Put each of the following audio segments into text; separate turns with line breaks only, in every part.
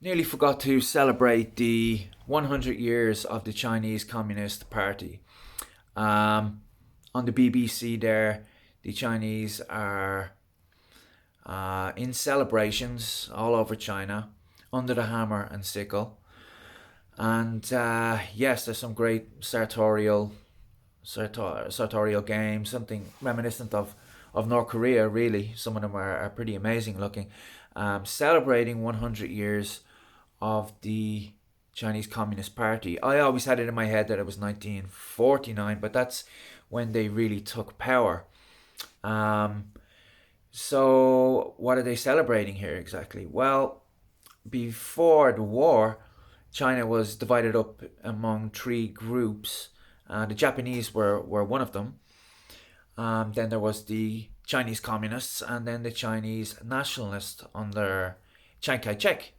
nearly forgot to celebrate the 100 years of the Chinese Communist Party. Um, on the BBC, there, the Chinese are in celebrations all over China under the hammer and sickle. And yes, there's some great sartorial games, something reminiscent of North Korea, really. Some of them are pretty amazing looking. Celebrating 100 years of the Chinese Communist Party. I always had it in my head that it was 1949, but that's when they really took power. Um, so, what are they celebrating here exactly? Well, before the war, China was divided up among three groups. The Japanese were one of them. Then there was the Chinese communists, and then the Chinese nationalists under Chiang Kai shek.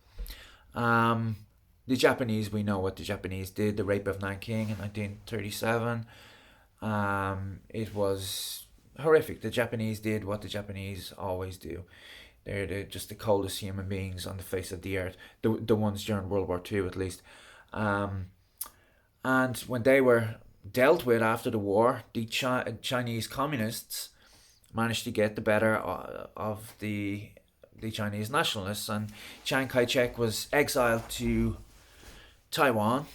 Um, the Japanese, we know what the Japanese did, the rape of Nanking in 1937. It was horrific. The Japanese did what the Japanese always do. They're just the coldest human beings on the face of the earth, the ones during World War II at least. Um, and when they were dealt with after the war, the Chinese communists managed to get the better of the Chinese nationalists, and Chiang Kai shek was exiled to Taiwan,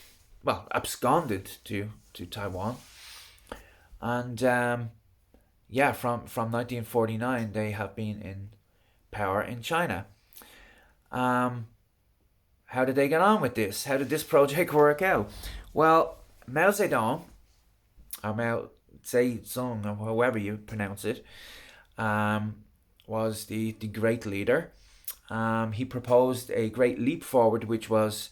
well, absconded to Taiwan, and yeah, from 1949 they have been in power in China. Um, how did they get on with this? How did this project work out? Well, Mao Zedong, or Mao Zedong, or however you pronounce it, um, was the great leader. He proposed a great leap forward, which was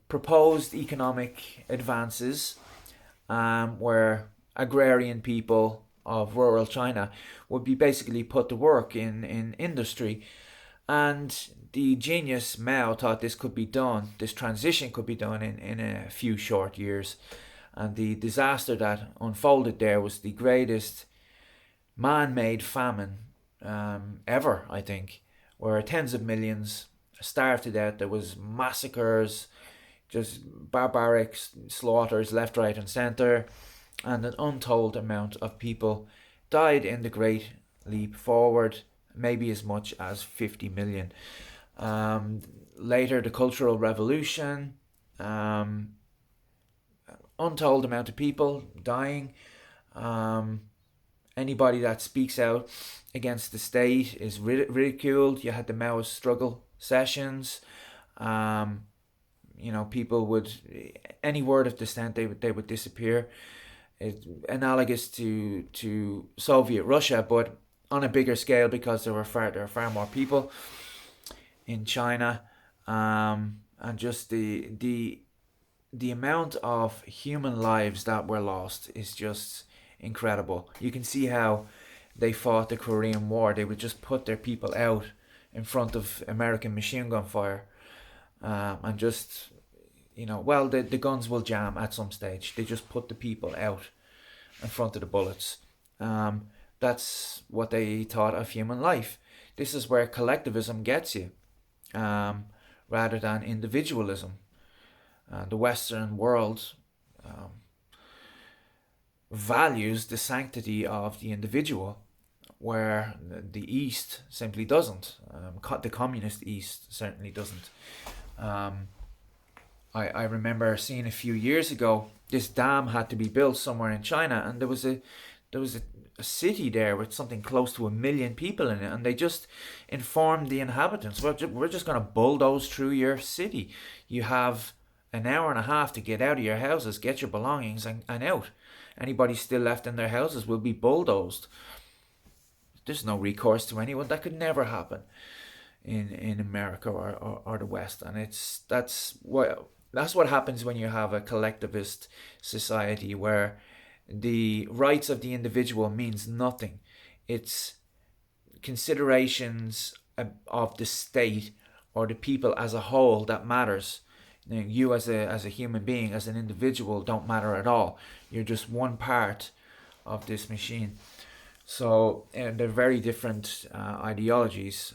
proposed economic advances where agrarian people of rural China would be basically put to work in industry. And the genius Mao thought this could be done, this transition could be done in a few short years. And the disaster that unfolded there was the greatest man made famine ever, I think, where tens of millions starved to death. There was massacres, just barbaric slaughters left, right, and centre, and an untold amount of people died in the Great Leap Forward, maybe as much as 50 million. Um, Later, the Cultural Revolution, um, untold amount of people dying. Um, Anybody that speaks out against the state is ridiculed. You had the Maoist struggle sessions. Um, people would, any word of dissent, they would disappear. It, analogous to Soviet Russia, but on a bigger scale because there were far more people in China, and just the amount of human lives that were lost is just incredible. You can see how they fought the Korean War. They would just put their people out in front of American machine gun fire, and just well, the guns will jam at some stage. They just put the people out in front of the bullets. That's what they thought of human life. This is where collectivism gets you, um, rather than individualism. The Western world um, values the sanctity of the individual, where the East simply doesn't. The communist East certainly doesn't. Um, I remember seeing a few years ago this dam had to be built somewhere in China, and there was a city there with something close to 1 million people in it, and they just informed the inhabitants, we're just going to bulldoze through your city. You have an hour and a half to get out of your houses, get your belongings, and out. Anybody still left in their houses will be bulldozed. There's no recourse to anyone. That could never happen in America or the West, and that's what happens when you have a collectivist society where the rights of the individual means nothing. It's considerations of the state or the people as a whole that matters. You as a human being, as an individual, don't matter at all. You're just one part of this machine. So they're very different ideologies.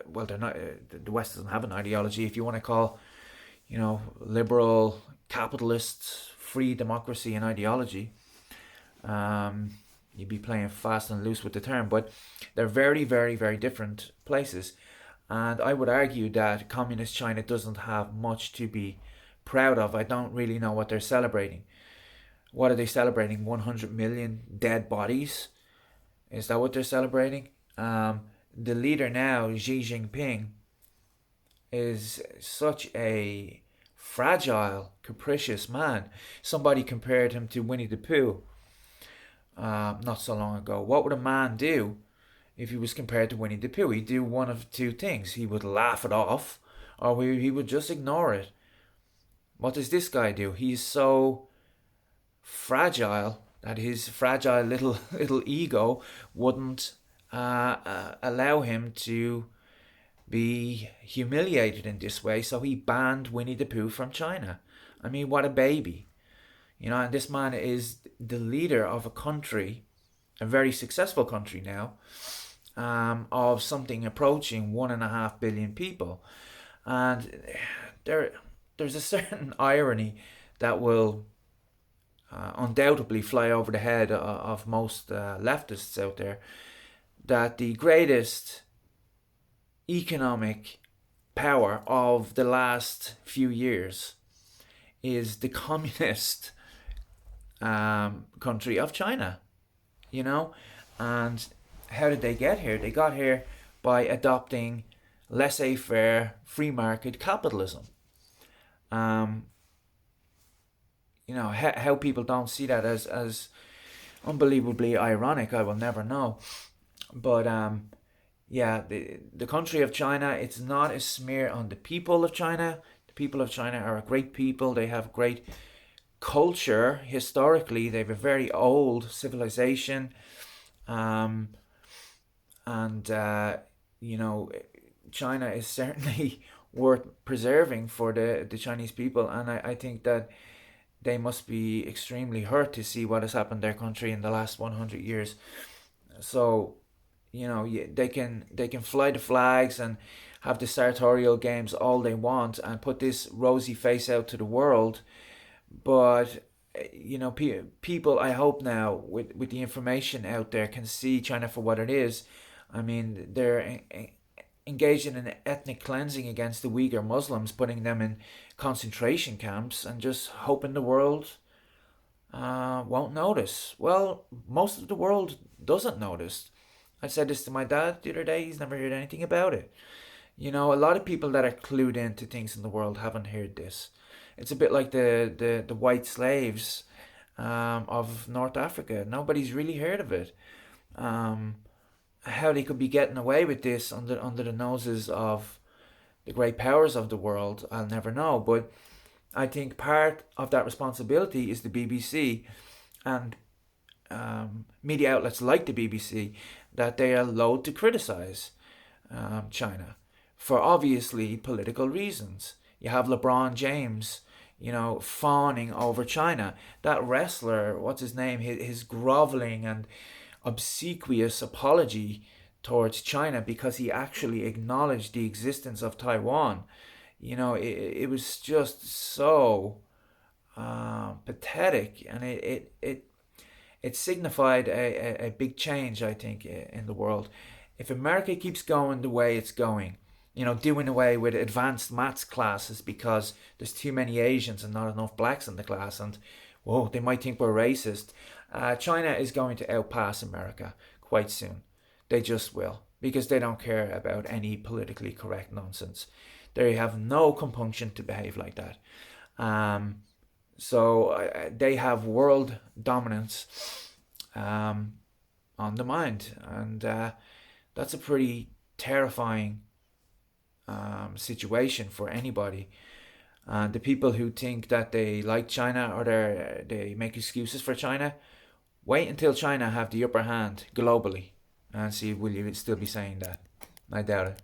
well, they're not. The West doesn't have an ideology. If you want to call, liberal, capitalist, free democracy an ideology, um, you'd be playing fast and loose with the term. But they're very, very, very different places. And I would argue that communist China doesn't have much to be proud of. I don't really know what they're celebrating. What are they celebrating? 100 million dead bodies? Is that what they're celebrating? The leader now, Xi Jinping, is such a fragile, capricious man. Somebody compared him to Winnie the Pooh not so long ago. What would a man do if he was compared to Winnie the Pooh? He'd do one of two things. He would laugh it off, or he would just ignore it. What does this guy do? He's so fragile that his fragile little ego wouldn't allow him to be humiliated in this way, so he banned Winnie the Pooh from China. I mean, what a baby. And this man is the leader of a country, a very successful country now, of something approaching 1.5 billion people. And there's a certain irony that will undoubtedly fly over the head of most leftists out there, that the greatest economic power of the last few years is the communist country of China, and how did they get here? They got here by adopting laissez-faire free market capitalism. How people don't see that as unbelievably ironic, I will never know. But the country of China, it's not a smear on the people of China. The people of China are a great people. They have great culture historically. They have a very old civilization. And China is certainly worth preserving for the Chinese people. And I think that they must be extremely hurt to see what has happened to their country in the last 100 years. So, they can fly the flags and have the sartorial games all they want and put this rosy face out to the world. But, people, I hope now, with the information out there, can see China for what it is. I mean, they're engaged in an ethnic cleansing against the Uyghur Muslims, putting them in concentration camps and just hoping the world won't notice. Well, most of the world doesn't notice. I said this to my dad the other day. He's never heard anything about it. A lot of people that are clued into things in the world haven't heard this. It's a bit like the white slaves of North Africa. Nobody's really heard of it. How they could be getting away with this under the noses of the great powers of the world, I'll never know. But I think part of that responsibility is the BBC and media outlets like the BBC, that they are loath to criticize China for obviously political reasons. You have LeBron James, fawning over China. That wrestler, what's his name, his groveling and obsequious apology towards China because he actually acknowledged the existence of Taiwan. It was just so pathetic, and it signified a big change, I think, in the world. If America keeps going the way it's going, doing away with advanced maths classes because there's too many Asians and not enough blacks in the class, and whoa, they might think we're racist. China is going to outpass America quite soon. They just will, because they don't care about any politically correct nonsense. They have no compunction to behave like that. So they have world dominance on the mind, and that's a pretty terrifying situation for anybody. The people who think that they like China or they make excuses for China, wait until China have the upper hand globally and see will you still be saying that. I doubt it.